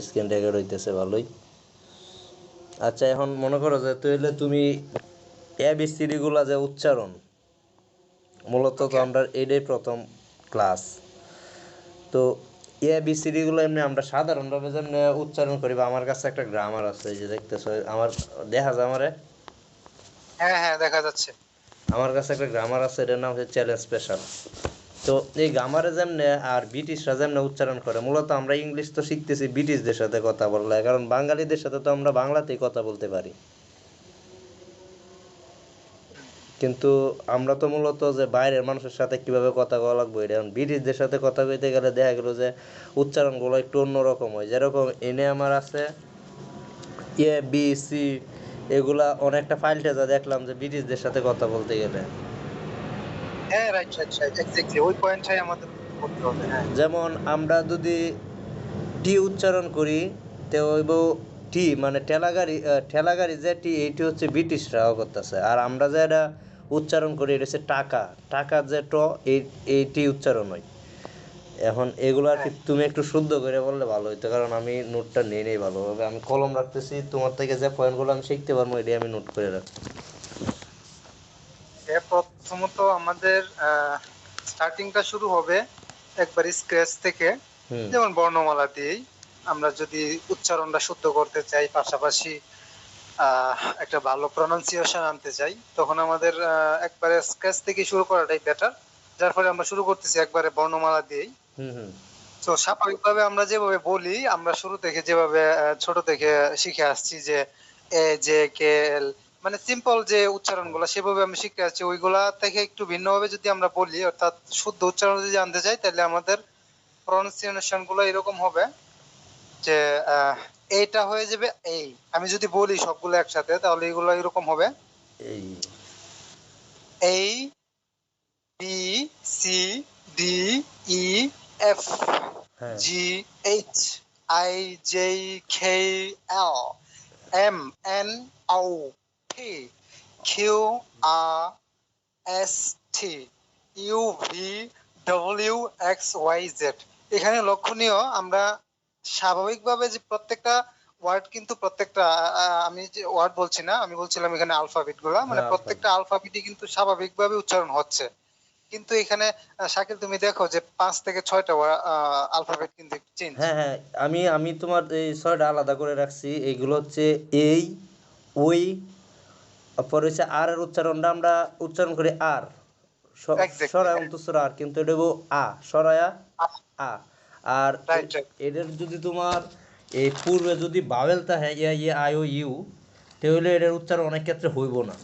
Screen record হইতেছে ভালোই। আচ্ছা, এখন মনে করো যে তাহলে তুমি ABCD গুলা যে উচ্চারণ, মূলত তো ওকে আমরা এটাই প্রথম ক্লাস। তো ABCD গুলো এমনি আমরা সাধারণভাবে যেমনি উচ্চারণ করি, বা আমার কাছে একটা গ্রামার আছে, এই যে দেখতেছো আমার, দেখা যায় আমারে, হ্যাঁ হ্যাঁ দেখা যাচ্ছে। আমার কাছে একটা গ্রামার আছে, এটার নাম হচ্ছে চ্যালেঞ্জ স্পেশাল। তো এই গ্রামারে যেমনে আর ব্রিটিশরা যেমনে উচ্চারণ করে, মূলত আমরা ইংলিশ তো শিখতেছি ব্রিটিশদের সাথে কথা বললে, কারণ বাঙালিদের সাথে তো আমরা বাংলাতেই কথা বলতে পারি। হুম। কিন্তু আমরা তো মূলত যে বাইরের মানুষের সাথে কিভাবে কথা বলা লাগবে, এটা এখন ব্রিটিশদের সাথে কথা কইতে গেলে দেখা গেল যে উচ্চারণগুলো একটু অন্যরকম হয়। যেরকম এনে আমার আছে ABC, এগুলা অনেকটা ফাইলটা দেখলাম যে ব্রিটিশদের সাথে কথা বলতে গেলে, হ্যাঁ রাইট রাইট রাইট এক্স্যাক্টলি ওই পয়েন্টটাই আমাদের করতে হবে। হ্যাঁ যেমন আমরা যদি টি উচ্চারণ করি, তো হইব টি মানে ঠেলাগাড়ি, ঠেলাগাড়ি যে টি, এইটি হচ্ছে ব্রিটিশরাও করতেছে। আর আমরা যে এটা উচ্চারণ করি, এটা হচ্ছে টাকা, টাকা যে ট, এই এইটি উচ্চারণ হয়। এখন এগুলো আর কি হ্যাঁ তুমি একটু শুদ্ধ করে বললে ভালো হইতো, কারণ আমি নোটটা নিয়ে নেই ভালোভাবে, আমি কলম রাখতেছি, তোমার থেকে যে পয়েন্টগুলো আমি শিখতে পারবো এটাই আমি নোট করে রাখছি। প্রথমত আমাদের স্টার্টিংটা শুরু হবে একবার স্ক্র্যাচ থেকে। হুম। যেমন বর্ণমালা দিয়েই আমরা যদি উচ্চারণটা শুদ্ধ করতে চাই, পাশাপাশি একটা ভালো প্রনাউন্সিয়েশন আনতে চাই, তখন আমাদের একবারে স্ক্র্যাচ থেকে শুরু করাটাই বেটার। যার ফলে আমরা শুরু করতেছি একবারে বর্ণমালা দিয়েই। হুম। হুম। তো স্বাভাবিকভাবে আমরা যেভাবে বলি, আমরা শুরু থেকে যেভাবে ছোট থেকে শিখে আসছি যে এ জে কে এল, মানে সিম্পল যে উচ্চারণ গুলা সেভাবে আমি শিখে আসছি, ওইগুলা থেকে একটু ভিন্নভাবে যদি আমরা বলি, অর্থাৎ শুদ্ধ উচ্চারণ যদি জানতে চাই, তাহলে আমাদের প্রনাউন্সিয়েশন গুলো এরকম হবে যে আহ, এইটা হয়ে যাবে এই। আমি যদি বলি সবগুলো একসাথে, তাহলে এগুলো এরকম হবে: এই। A B C D E F হ্যাঁ। G H I J K L M N O P Q R S T U V W X Y Z. এখানে লক্ষণীয়, আমরা স্বাভাবিকভাবে যে প্রত্যেকটা ওয়ার্ড, কিন্তু প্রত্যেকটা আমি যে ওয়ার্ড বলছি না, আমি বলছিলাম এখানে আলফাবেট গুলা, মানে হ্যাঁ, প্রত্যেকটা আলফাবেটই কিন্তু স্বাভাবিকভাবে উচ্চারণ হচ্ছে। কিন্তু এখানে শাকিল তুমি দেখো যে 5 থেকে 6টা আলফাবেট কিন্তু চেঞ্জ। হ্যাঁ, হ্যাঁ। আমি আমি তোমার এই ছয়টা আলাদা করে রাখছি, এইগুলো হচ্ছে এই, ওই, পরে হচ্ছে আর এর উচ্চারণটা আমরা উচ্চারণ করি আর, এক্স্যাক্টলি সরায় হ্যাঁ। অন্তঃস্বর আর, কিন্তু এটা হইব আ, সরায়া আ। আর রাইট রাইট। এদের যদি তোমার এই পূর্বে যদি বাবেল থাকে, ইয়া ইয়ে আই ও ইউ, তাহলে এটার উচ্চারণ অনেক ক্ষেত্রে হইব না।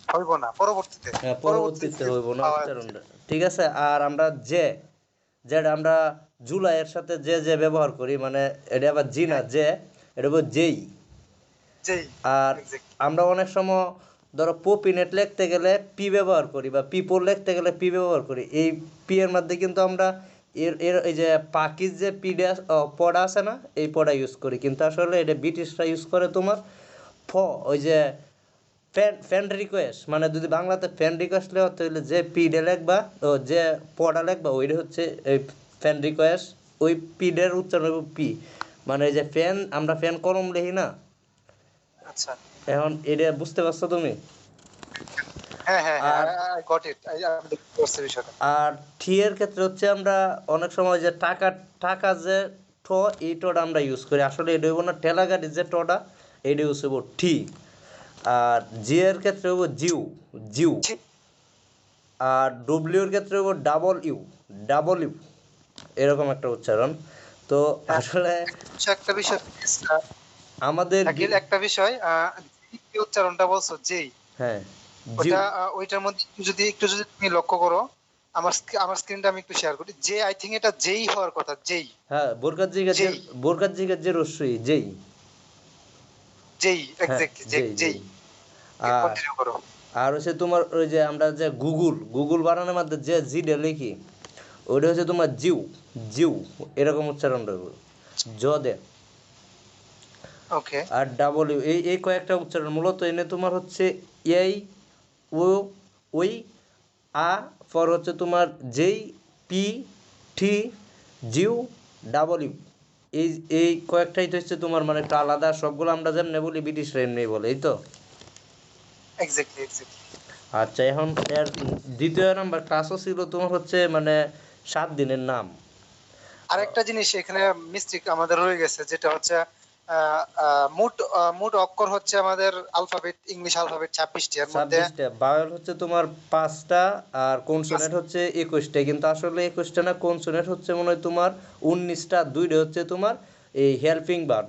হইব না পরবর্তীতে। হ্যাঁ, পরবর্তীতে পরবর্তীতে হইব না পাওয়া যাচ্ছে। উচ্চারণটা। ঠিক আছে। আর আমরা যে, যেটা আমরা জুলাইয়ের সাথে যে যে ব্যবহার করি, মানে এটা আবার জি না, হ্যাঁ যে, এটা হইব যেই। যেই। আর এক্স্যাক্টলি। আমরা অনেক সময় ধরো পপিনেট লিখতে গেলে পি ব্যবহার করি, বা পিপল লিখতে গেলে পি ব্যবহার করি। এই পি এর মধ্যে কিন্তু আমরা এর এর এই যে পাকিজ যে পিডা পড়া আছে না, এই পড়া ইউজ করি, কিন্তু আসলে এটা ব্রিটিশরা ইউজ করে তোমার ফ, ওই যে ফ্যান রিকোয়েস্ট, মানে যদি বাংলাতে ফ্যান রিকোয়েস্ট লেওয়া, তাহলে যে পিডে লিখবা, ও যে পড়া লিখবা, ওইটা হচ্ছে এই ফ্যান রিকোয়েস্ট। ওই পিডের উচ্চারণ হবে পি, মানে এই যে ফ্যান, আমরা ফ্যান কলম লিখি না। আচ্ছা। এখন এটা বুঝতে পারছো তুমি? হ্যাঁ হ্যাঁ হ্যাঁ আর আই গট ইট, আমি দেখতে পাচ্ছি বিষয়টা। আর টি এর ক্ষেত্রে হচ্ছে আমরা অনেক সময় যে টাকা, টাকা যে ঠ, এই টটা আমরা ইউজ করি, আসলে এটা হইব না, ঠেলা গাড়ি যে টটা, এটা ইউজ হইব টি। আর জি এর ক্ষেত্রে হইব জিউ, জিউ। ঠিক। আর ডব্লিউর ক্ষেত্রে হইব ডাবল ইউ, ডাবল ইউ, এরকম একটা উচ্চারণ। তো হ্যাঁ, আসলে একটা বিষয় আমাদের শাকিল, একটা বিষয় যে উচ্চারণটা বলছো যেই, হ্যাঁ, জিউ। ওটা ওইটার মধ্যে একটু যদি তুমি লক্ষ্য করো, আমার স্ক্রিনটা আমি একটু শেয়ার করি, যে আই থিঙ্ক এটা যেই হওয়ার কথা, যেই। হ্যাঁ, বোরকার জিগা যে, যেই। বোরকার জিগা যে রস্যই যেই। যেই হ্যাঁ, এক্স্যাক্টলি যেই যেই। যেই। আর কন্টিনিউ করো। আর হচ্ছে তোমার ওই যে আমরা যে গুগল, গুগল বানানোর মধ্যে যে জিডে লিখি, ওইটা হচ্ছে তোমার জিউ, জিউ, এরকম উচ্চারণ রইব, জ দে। ওকে। আর ডাবল ইউ, এই এই কয়েকটা উচ্চারণ মূলত এনে তোমার হচ্ছে এই, ও, ওই, আ, পর হচ্ছে তোমার যেই, P, T, Jew, double you. এই এই কয়েকটাই তো হচ্ছে তোমার মানে একটু আলাদা, সবগুলো আমরা যেমনি বলি ব্রিটিশরা এমনি বলে, এই তো। Exactly exactly. আচ্ছা, এখন এর দ্বিতীয় নাম্বার ক্লাসও ছিল তোমার হচ্ছে মানে 7 দিনের নাম। আরেকটা জিনিস এখানে মিস্টেক আমাদের রয়ে গেছে, যেটা হচ্ছে মোট অক্ষর হচ্ছে আমাদের আলফাবেট, ইংলিশ আলফাবেট 26টি, এর মধ্যে 26টা, বায়োল হচ্ছে তোমার 5টা, আর কনসোনেন্ট হচ্ছে 21টা, কিন্তু আসলে 21টা না, কনসোনেন্ট হচ্ছে মনে হয় তোমার 19টা, দুইটা হচ্ছে তোমার এই helping verb,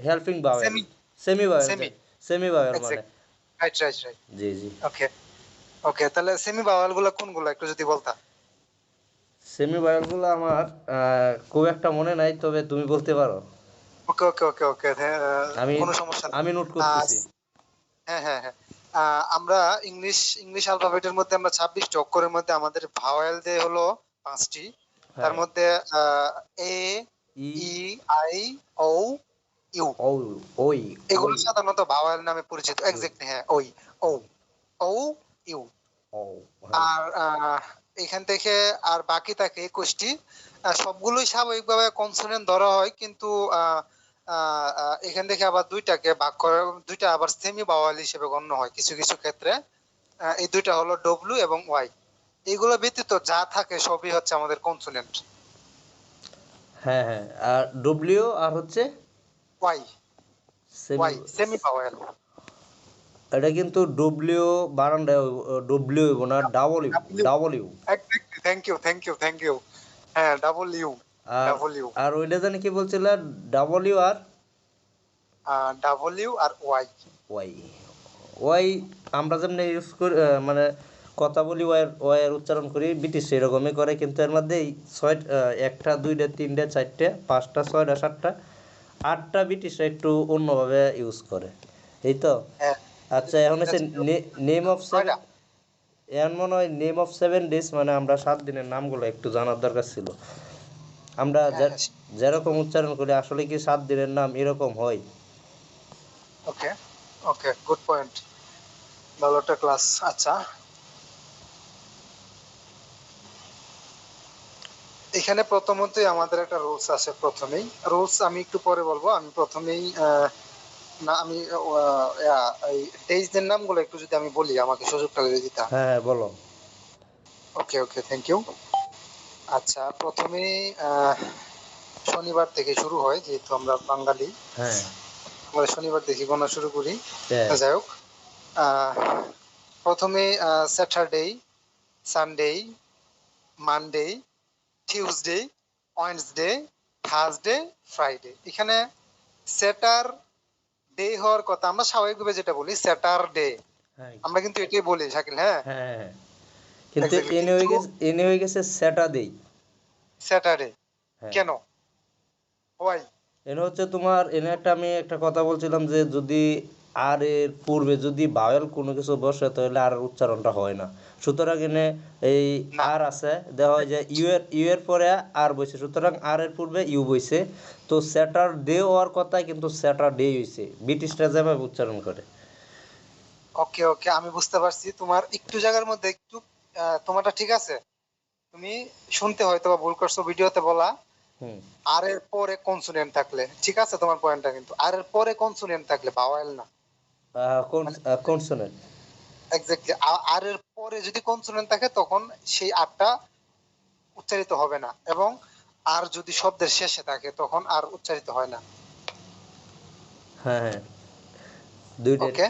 helping vowel, semi semi vowel, semi semi vowel মানে। Exact, right right right. জি জি। ওকে ওকে, তাহলে সেমি ভাওয়াল গুলো কোনগুলো একটু যদি বলতা। সেমি বাওয়েলগুলো আমার খুব একটা মনে নাই, তবে তুমি বলতে পারো। ওকে ওকে ওকে ওকে, আমি কোনো সমস্যা নেই। আমি নোট আহ, করতেছি। হ্যাঁ হ্যাঁ হ্যাঁ। আমরা ইংলিশ অ্যালফাবেটের মধ্যে আমরা 26টি অক্ষরের মধ্যে আমাদের ভাওয়েল দিয়ে হলো 5টি। তার হ্যাঁ। মধ্যে এ, ই, ই, আই, ও, ইউ, ও, ওই, এগুলো ওই, সাধারণত ভাওয়েল নামে পরিচিত। ইউ, এক্স্যাক্টলি, হ্যাঁ, ওই, ও, ও, ইউ। ও, হ্যাঁ। আর এখান থেকে আর বাকি থাকে 21টি। সবগুলোই স্বাভাবিকভাবে কনসোনেন্ট ধরা হয়, কিন্তু এখান থেকে আবার দুইটাকে ভাগ করে, দুইটা আবার সেমি ভাওয়াল হিসেবে গণ্য হয় কিছু কিছু ক্ষেত্রে। এই দুইটা হলো ডব্লিউ এবং ওয়াই। এগুলো ব্যতীত যা থাকে সবই হচ্ছে আমাদের কনসোনেন্ট। হ্যাঁ হ্যাঁ, আর ডব্লিউ আর হচ্ছে ওয়াই, সেমি। ওয়াই সেমি ভাওয়াল। এটা কিন্তু ডব্লিউ বারান্দায় ডব্লিউ হইব না, double U, double U. Exactly, thank you thank you thank you. হ্যাঁ, ডাবল ইউ, আর ডাবল ইউ, আর ওইটা জানি কি বলছিল, ডাবল ইউ আর ডাবল ইউ আর ওয়াই। ওয়াই। ওয়াই আমরা যেমনি ইউজ করি, মানে কথা বলি, ওয়াইয়ের উচ্চারণ করি, ব্রিটিশ এরকমই করে, কিন্তু এর মধ্যে এই ছয়, একটা দুইটা তিনটে চারটে পাঁচটা ছয়টা সাতটা আটটা ব্রিটিশরা একটু অন্যভাবে ইউজ করে, এই তো। হ্যাঁ, আচ্ছা, এখন হচ্ছে নেম অফ সেভেন। ছয়টা। এর মনে হয় নেম অফ 7 ডেজ, মানে আমরা 7 দিনের নামগুলো একটু জানার দরকার ছিল। আমরা হ্যাঁ হ্যাঁ, যেরকম উচ্চারণ করি আসলে কি 7 দিনের নাম এরকম হয়? ওকে ওকে, গুড পয়েন্ট, ভালো একটা ক্লাস। আচ্ছা, এখানে প্রথমতই আমাদের একটা রুলস আছে। প্রথমেই রুলস আমি একটু পরে বলবো, আমি প্রথমেই না আমি এই ডেইজদের নামগুলো একটু যদি আমি বলি, আমাকে সুযোগটা করে দিতে। হ্যাঁ হ্যাঁ, বলো। ওকে ওকে, থ্যাংক ইউ। আচ্ছা, প্রথমেই শনিবার থেকে শুরু হয়, যেহেতু আমরা বাঙালি, হ্যাঁ আমরা শনিবার থেকে গোনা শুরু করি। হ্যাঁ যাই হোক, আহ, প্রথমে Saturday, Sunday, Monday, Tuesday, Wednesday, Thursday, Friday. এখানে স্যাটার ডে হওয়ার কথা, আমরা স্বাভাবিকভাবে যেটা বলি স্যাটারডে, হ্যাঁ আমরা কিন্তু এটাই বলি শাকিল। হ্যাঁ, হ্যাঁ হ্যাঁ, কিন্তু এক্স্যাক্টলি, এনে কিন্তু হয়ে গেছে স্যাটারডে। স্যাটারডে হ্যাঁ, কেন, ওয়াই? এনে হচ্ছে তোমার, এনে একটা আমি একটা কথা বলছিলাম যে যদি আর এর পূর্বে যদি ভাওয়েল কোনো কিছু বসে তাহলে আর উচ্চারণটা হয় না। সুতরাং এনে এই না, আর আছে, দেওয়া হয় যে ইউ এর পরে আর বইছে, সুতরাং আর এর পূর্বে ইউ বইছে। তো স্যাটারডে হওয়ার কথা, কিন্তু স্যাটারডে হইছে, ব্রিটিশরা যেভাবে উচ্চারণ করে। ওকে ওকে, আমি বুঝতে পারছি। তোমার একটু জায়গার মধ্যে একটু তোমারটা ঠিক আছে, তুমি শুনতে হয়তো বা ভুল করছো ভিডিওতে বলা। হুম। আর এর পরে কনসোনেন্ট থাকলে ঠিক আছে তোমার পয়েন্টটা, কিন্তু আর এর পরে কনসোনেন্ট থাকলে ভাওয়েল না। মানে কনসোনেন্ট। এক্স্যাক্টলি, আর এর পরে যদি কনসোনেন্ট থাকে তখন সেই আরটা উচ্চারিত হবে না, এবং আর যদি শব্দের শেষে থাকে তখন আর উচ্চারিত হয় না। হ্যাঁ হ্যাঁ, দুইটার। ওকে,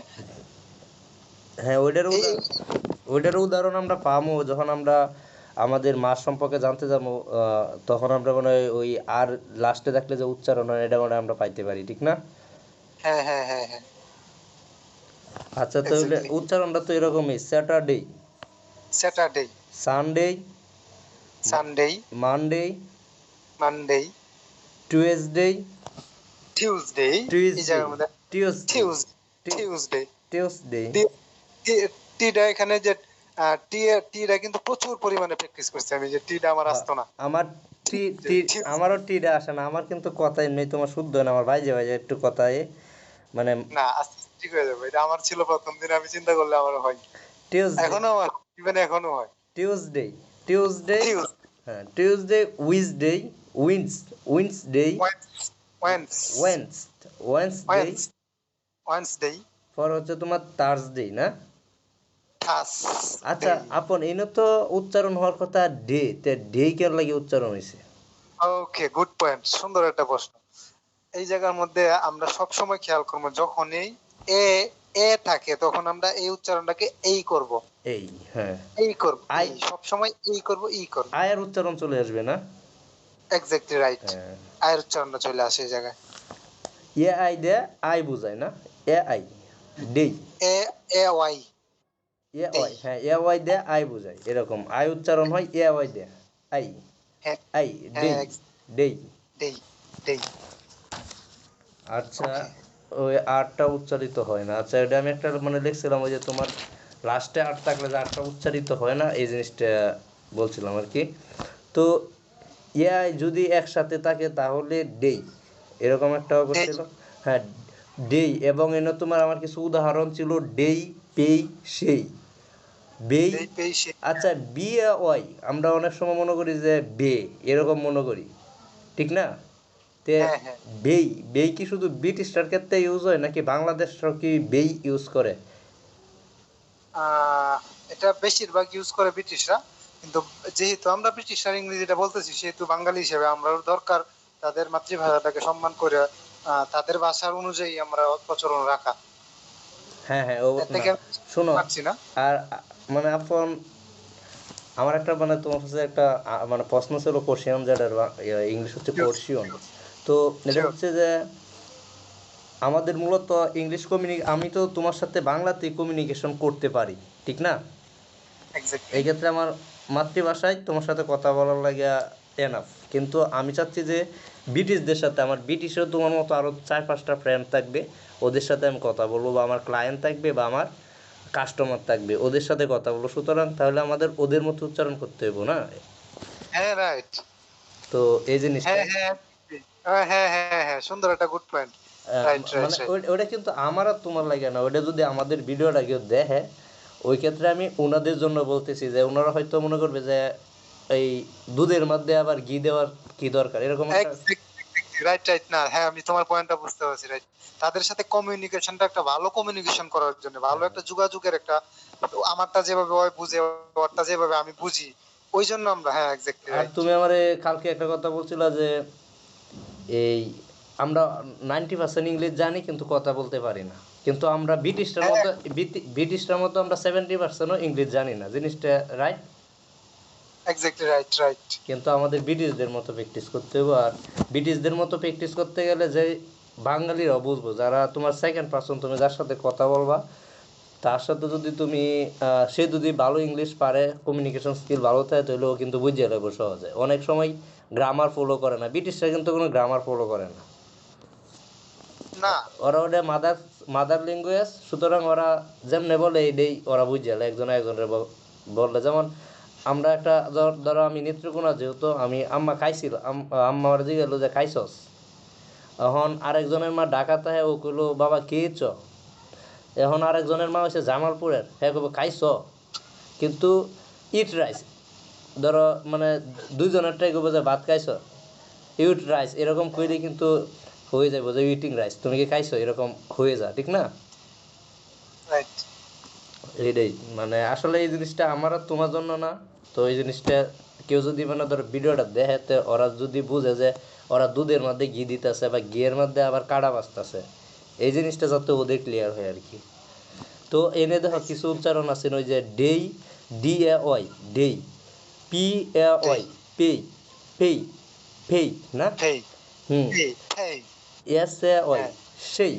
হ্যাঁ, এই ওইটার উদাহরণ আমরা পাবো যখন আমরা আমাদের মাস সম্পর্কে জানতে যাবো, তখন আমরা মানে ওই আর লাস্টে থাকলে যে উচ্চারণ হয় এটা মানে আমরা পাইতে পারি, ঠিক না? হ্যাঁ হ্যাঁ হ্যাঁ হ্যাঁ, আচ্ছা, তাহলে এক্স্যাক্টলি। উচ্চারণটা তো এরকমই: Saturday, Saturday, Sunday, Sunday, Monday, Monday, Tuesday, Tuesday. এই টিউসডে, জায়গার মধ্যে টিউসডে, টিউস টিউসডে, টিউসডে। টিটা এখানে যে টিটা কিন্তু প্রচুর পরিমাণে প্র্যাকটিস করছি আমি, যে টিটা আমার আসতো না। আমার টি টি Tuesday। আমারও টিটা আসে না, আমার কিন্তু কথা এমনি তোমার শুদ্ধ হয় না, আমার ভাইজে ভাইজে একটু কথায় মানে। না, আস্তে আস্তে ঠিক হয়ে যাবে। এটা আমার ছিল প্রথম দিন, আমি চিন্তা করলে আমার হয়, টিউসডে, এখনো ইভেন এখনো হয়। টিউসডে, টিউসডে, টিউস হ্যাঁ টিউসডে, উইজডে, উইন্স উইন্সডে ওয়েন্স ওয়েন্স ওয়েন্স ওয়েন্সডে ওয়েন্স ওয়েন্সডে পর হচ্ছে তোমার থার্সডে না আচ্ছা থার্সডে। আপন এনে তো উচ্চারণ হওয়ার কথা ডে তে ডে কেন লাগে উচ্চারণ হয়েছে ওকে, গুড পয়েন্ট, সুন্দর একটা প্রশ্ন। এই জায়গার মধ্যে আমরা সব সময় খেয়াল করবো, যখনই এ এ থাকে তখন আমরা এই উচ্চারণটাকে এই করব, এই হ্যাঁ এই করব, আই এই সব সময় এই করব, এই করব। আয়ের উচ্চারণ চলে আসবে না এক্স্যাক্টলি রাইট। হ্যাঁ আয়ের উচ্চারণটা চলে আসে এই জায়গায়। এ আই দে আই বুঝায় না A I day A A Y A day. Y হ্যাঁ এ ওয়াই দে আই বুঝায় এরকম আই উচ্চারণ হয় এ ওয়াই দে আই হ্যাঁ আই ডে হ্যাঁ, ডে দেই দেই। আচ্ছা ওকে, ওই আটটা উচ্চারিত হয় না আচ্ছা এটা আমি একটা মানে লিখছিলাম ওই যে তোমার লাস্টে আট থাকলে যে আটটা উচ্চারিত হয় না এই জিনিসটা বলছিলাম আর কি তো ইয়াই যদি একসাথে থাকে তাহলে ডেই এরকম একটা দেই করছিল হ্যাঁ ডেই এবং এনে তোমার আমার কিছু উদাহরণ ছিল ডেই পেই সেই বেই দেই পেইছে। আচ্ছা বি ওয়াই আমরা অনেক সময় মনে করি যে বে এরকম মনে করি ঠিক না তে হ্যাঁ হ্যাঁ, বেই বেই কি শুধু ব্রিটিশটার ক্ষেত্রে ইউজ হয় নাকি বাংলাদেশটাও কি বেই ইউজ করে এটা বেশিরভাগ ইউজ করে ব্রিটিশরা, কিন্তু যেহেতু আমরা ব্রিটিশরা ইংরেজিটা বলতেছি, সেহেতু বাঙালি হিসেবে আমরা দরকার তাদের মাতৃভাষাটাকে সম্মান করে তাদের ভাষার অনুযায়ী আমরা প্রচলন রাখা। হ্যাঁ হ্যাঁ ও এর না থেকে আমি শোনো পারছি না। আর মানে আপন আমার একটা মানে তোমার কাছে একটা মানে প্রশ্ন ছিল কোশ্চেন যেটা ইংলিশ হচ্ছে Sure, কোশ্চিয়ন sure, তো এটা sure, হচ্ছে যে আমাদের মূলত ইংলিশ আমি তো তোমার সাথে বাংলাতেই কমিউনিকেশন করতে পারি ঠিক না exactly. এই ক্ষেত্রে আমার মাতৃভাষায় তোমার সাথে কথা বলার লাগে এনাফ কিন্তু আমি চাচ্ছি যে ব্রিটিশদের সাথে আমার ব্রিটিশেও তোমার মতো আরও 4-5টা ফ্রেন্ড থাকবে ওদের সাথে আমি কথা বলবো বা আমার ক্লায়েন্ট থাকবে বা আমার কাস্টমার থাকবে ওদের সাথে কথা বলবো সুতরাং তাহলে আমাদের ওদের মতো উচ্চারণ করতে হইব না হ্যাঁ রাইট। তো এই জিনিসটা হ্যাঁ হ্যাঁ হ্যাঁ হ্যাঁ হ্যাঁ হ্যাঁ, সুন্দর একটা গুড পয়েন্ট। রাইট রাইট মানে রাইট। ওটা কিন্তু আমার আর তোমার লাগে না ওটা যদি আমাদের ভিডিওটা কেউ দেখে ওই ক্ষেত্রে আমি ওনাদের জন্য বলতেছি যে ওনারা হয়তো মনে করবে যে এই দুধের মধ্যে আবার ঘি দেওয়ার কি দরকার এরকম একটা রাইট রাইট, না হ্যাঁ আমি তোমার পয়েন্টটা বুঝতে পারছি, রাইট। তাদের সাথে কমিউনিকেশনটা একটা ভালো কমিউনিকেশন করার জন্য, ভালো একটা যোগাযোগের একটা, আমারটা যেভাবে ওই বুঝে, ওরটা যেভাবে আমি বুঝি, ওই জন্য আমরা, হ্যাঁ এক্স্যাক্টলি আর রাইট। তুমি আমারে কালকে একটা কথা বলছিলা যে এই আমরা 90% ইংলিশ জানি কিন্তু কথা বলতে পারি না কিন্তু আমরা ব্রিটিশটার হ্যাঁ মতো ব্রিটিশটার মতো আমরা 70%ও ইংলিশ জানি না জিনিসটা রাইট এক্স্যাক্টলি রাইট রাইট। কিন্তু আমাদের ব্রিটিশদের মতো প্র্যাকটিস করতে হবে আর ব্রিটিশদের মতো প্র্যাকটিস করতে গেলে যে বাঙালিরাও বুঝবো যারা তোমার সেকেন্ড পার্সন তুমি যার সাথে কথা বলবা তার সাথে যদি তুমি সে যদি ভালো ইংলিশ পারে কমিউনিকেশন স্কিল ভালো থাকে তাহলে ও কিন্তু বুঝিয়ে নেবো সহজে অনেক সময় গ্রামার ফলো করে না ব্রিটিশরা কিন্তু কোনো গ্রামার ফলো করে না না ওরা ওটা মাদার ল্যাঙ্গুয়েজ সুতরাং ওরা যেমনে বলে এইটাই ওরা বুঝে যায় একজন একজনের বললে যেমন আমরা একটা ধরো আমি নেত্রকোনা যেহেতু আমি আম্মা খাইছিল আম্মা আমার দিকে গেলো যে খাইছস এখন আরেকজনের মা ঢাকাতে ও কইলো বাবা খেয়েছ এখন আরেকজনের মা হচ্ছে জামালপুরের হ্যাঁ কইব খাইছ কিন্তু ইট রাইস ধরো মানে দুইজনেরটাই কইব যে ভাত খাইছ ইট রাইস এরকম কইলে কিন্তু হয়ে যাবে যে ইটিং রাইস তুমি কি খাইছো এরকম হয়ে যায় ঠিক না রাইট। এইটাই মানে আসলে এই জিনিসটা আমার আর তোমার জন্য না তো এই জিনিসটা কেউ যদি মানে ধরো ভিডিওটা দেখে তো ওরা যদি বুঝে যে ওরা দুধের মধ্যে ঘি দিতেছে বা ঘিয়ের মধ্যে আবার কাড়া বাজতেছে এই জিনিসটা যাতে ওদের ক্লিয়ার হয় আর কি তো এনে দেখো কিছু উচ্চারণ আছে ওই যে day D A Y day P A Y pay pay pay না হেই হুম হেই হেই। এস এ ওয়াই হ্যাঁ সেই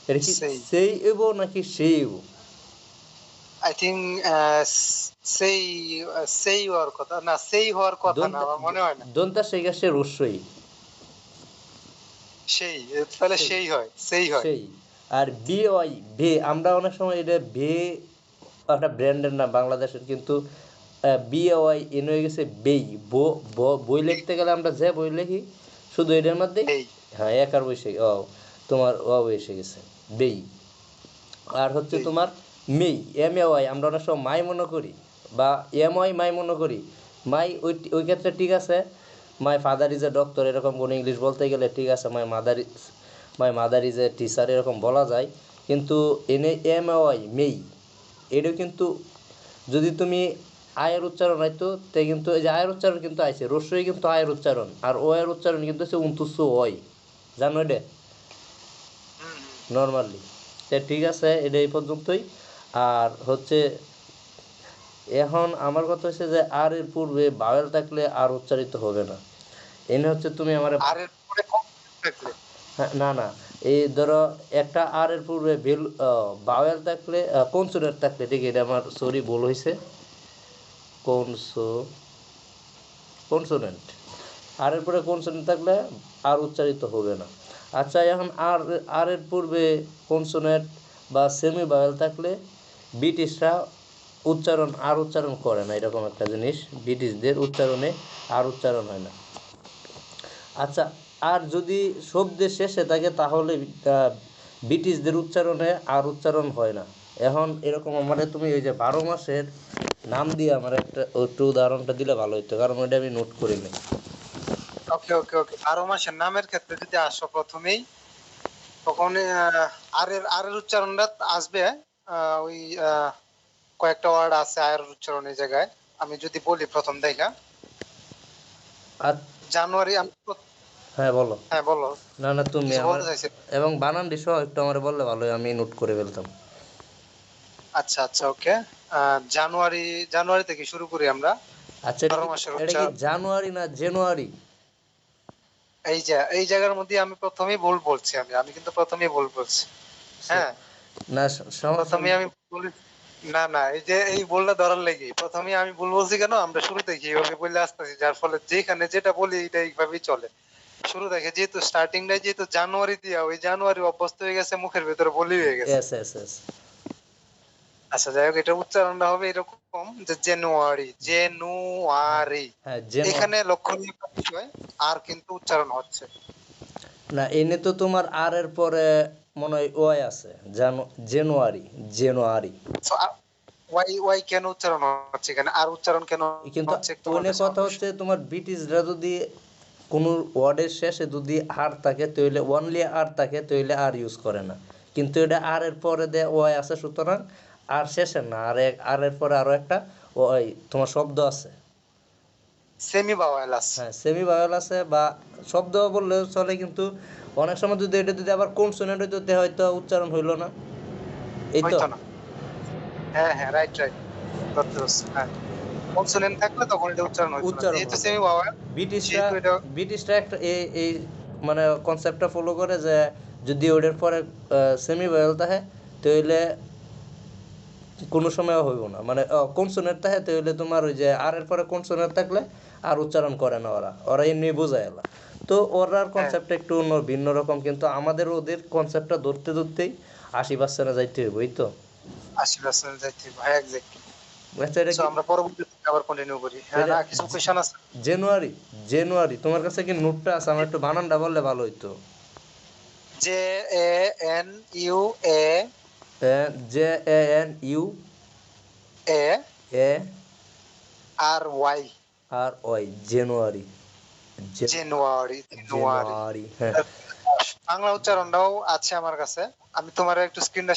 এটা কি সেই, সেই এবো নাকি সেই এবো আই থিঙ্ক সেই সেই হওয়ার কথা না, সেই হওয়ার কথা না, দন্তা আমার মনে হয় না। দন্তা সেই গাছে রস্যই সেই, তাহলে সেই সেই হয়, সেই হয়। সেই আর বি ওয়াই বে আমরা অনেক সময় এটা বে একটা ব্র্যান্ডের নাম বাংলাদেশের কিন্তু বি ওয়াই এন হয়ে গেছে বেই বই লিখতে গেলে আমরা যে বই লিখি শুধু এটার মধ্যেই হেই হ্যাঁ একার বসে ও তোমার ও এসে গেছে বেই আর হচ্ছে হেই। তোমার মেই এম এ ওয়াই আমরা অনেক সময় মাই মনে করি বা এম ওয়াই মাই মনে করি মাই ওই ক্ষেত্রে ঠিক আছে my father is a doctor এরকম কোনো ইংলিশ বলতে গেলে ঠিক আছে, my mother is a teacher এরকম বলা যায়, কিন্তু এনে এম ওয়াই মেই এটাও কিন্তু যদি তুমি আয়ের উচ্চারণ হয়তো তে কিন্তু এই যে আয়ের উচ্চারণ কিন্তু আইছে, রস্যই কিন্তু আয়ের উচ্চারণ, আর ও এর উচ্চারণ কিন্তু হচ্ছে উন্তুসু ওই, জানো এটা হুম, নর্মালি। তো ঠিক আছে, এটা এই পর্যন্তই। আর হচ্ছে এখন আমার কথা হচ্ছে যে আর এর পূর্বে বাওয়েল থাকলে আর উচ্চারিত হবে না। এনে হচ্ছে তুমি আমার আর এর পরে থাকলে না না, এই ধরো একটা আর এর পূর্বে বাওয়েল থাকলে কনসোনেন্ট থাকলে, ঠিক এটা আমার সরি ভুল হয়েছে, কনসোনেন্ট আর এর পরে কনসোনেন্ট থাকলে আর উচ্চারিত হবে না। আচ্ছা এখন আর এর পূর্বে কনসোনেন্ট বা সেমি বাওয়েল থাকলে ব্রিটিশরা উচ্চারণ করে না, এরকম একটা জিনিস, ব্রিটিশদের উচ্চারণে আর উচ্চারণ হয় না। আচ্ছা, আর যদি শব্দের শেষে থাকে তাহলে ব্রিটিশদের উচ্চারণে আর উচ্চারণ হয় না। এখন এরকম মানে তুমি ওই যে 12 মাসের নাম দিয়ে আমার একটু উদাহরণটা দিলে ভালো হতো, কারণ ওইটা আমি নোট করি নাই। ওকে ওকে ওকে 12 মাসের নামের ক্ষেত্রে যদি আসো প্রথমেই, তখন আর এর উচ্চারণটা আসবে ওই কয়েকটা ওয়ার্ড আছে আর এর উচ্চারণ এই জায়গায়। আমি যদি বলি প্রথম দেখা আর জানুয়ারি হ্যাঁ বলো। হ্যাঁ বলো, না না, তুমি কিছু আমার বলতে চাইছি। এবং বানানটি সহ একটু আমার বললে ভালো হয়, আমি নোট করে ফেলতাম। আচ্ছা আচ্ছা ওকে, জানুয়ারি জানুয়ারি থেকে শুরু করি আমরা। আচ্ছা, 12 মাসের এটা কি উচ্চারণ জানুয়ারি না জানুয়ারি? এই যে এই জায়গার মধ্যে আমি প্রথমেই ভুল বলছি, আমি কিন্তু প্রথমেই ভুল বলছি। হ্যাঁ, না, সমস্যা প্রথমে নেই। আমি বলি না না, এই যে এই ভুলটা ধরার লেগে প্রথমে আমি ভুল বলছি কেন, আমরা শুরু থেকে এইভাবে বলে আসতেছি, যার ফলে যেখানে যেটা বলি এটা এইভাবেই চলে। শুরু থেকে যেহেতু স্টার্টিংটাই যেহেতু জানুয়ারি দিয়া, ওই জানুয়ারি অভ্যস্ত হয়ে গেছে, মুখের ভেতরে বলি হয়ে গেছে। এস এস এস আচ্ছা যাই হোক, এটার উচ্চারণটা হবে এরকম যে জানুয়ারি হ্যাঁ জানুয়ারি। হ্যাঁ, এখানে লক্ষণীয় একটা বিষয়, আর কিন্তু উচ্চারণ হচ্ছে। না এনে তো তোমার আর এর পরে মনে হয় ওয়াই আছে, জানুয়ারি, জানুয়ারি। So, ওয়াই ওয়াই কেন উচ্চারণ হচ্ছে এখানে, আর উচ্চারণ কেন কিন্তু হচ্ছে একটু ওইনে বলতে চাও কথা অবশ্যই। হচ্ছে তোমার ব্রিটিশরা যদি কোনো ওয়ার্ডের শেষে যদি আর থাকে তাহলে অনলি আর থাকে তাহলে আর ইউজ করে না, কিন্তু এটা আর এর পরে দেয় ওয়াই আছে, সুতরাং আর শেষে না, আর এর পরে আরো একটা ওই তোমার শব্দ আছে। সেমি বাওয়েল আছে। হ্যাঁ, সেমি ভাওয়েল আছে বা শব্দ বললেও চলে, কিন্তু অনেক সময় যদি এটা যদি আবার কনসোনেন্ট হইতো তে হয়তো উচ্চারণ হইলো না, এই তো হয়তো না। হ্যাঁ হ্যাঁ, রাইট রাইট, ধরতে পারছো। হ্যাঁ, কনসোনেন্ট থাকলে তখন এটা উচ্চারণ হতো না, উচ্চারণ যেহেতু হতো। সেমি বাওয়েল ব্রিটিশরা সেহেতু এটা। ব্রিটিশরা একটা এই মানে কনসেপ্টটা ফলো করে যে যদি ওটার পরে সেমি ভাওয়েল থাকে তাহলে কোনো সময় হইব না, মানে কনসোনেন্ট থাকে তাহলে তোমার ওই যে আর এর পরে কনসোনেন্ট থাকলে আর উচ্চারণ করে না, ওরা ওরা এমনি বোঝায় এলা। তো ওরার হ্যাঁ, কনসেপ্টটা একটু অন্য ভিন্ন রকম, কিন্তু আমাদের ওদের কনসেপ্টটা ধরতে ধরতেই 80% যাইতে হইব, এই তো। 80% যাইতে ভাই এক্স্যাক্টলি। আচ্ছা, এটা সো কি আমরা পরবর্তীতে আবার কন্টিনিউ করি। হ্যাঁ এটা না, কিছু কোশ্চেন আছে। জানুয়ারি? জানুয়ারি তোমার কাছে কি নোটটা আছে? আমার একটু বানানটা বললে ভালো হইতো। J A N U A JANU A A R Y, R Y, January, January January. January, হ্যাঁ। বাংলা উচ্চারণটাও আছে আমার কাছে, আমি তোমার একটু স্ক্রিনটা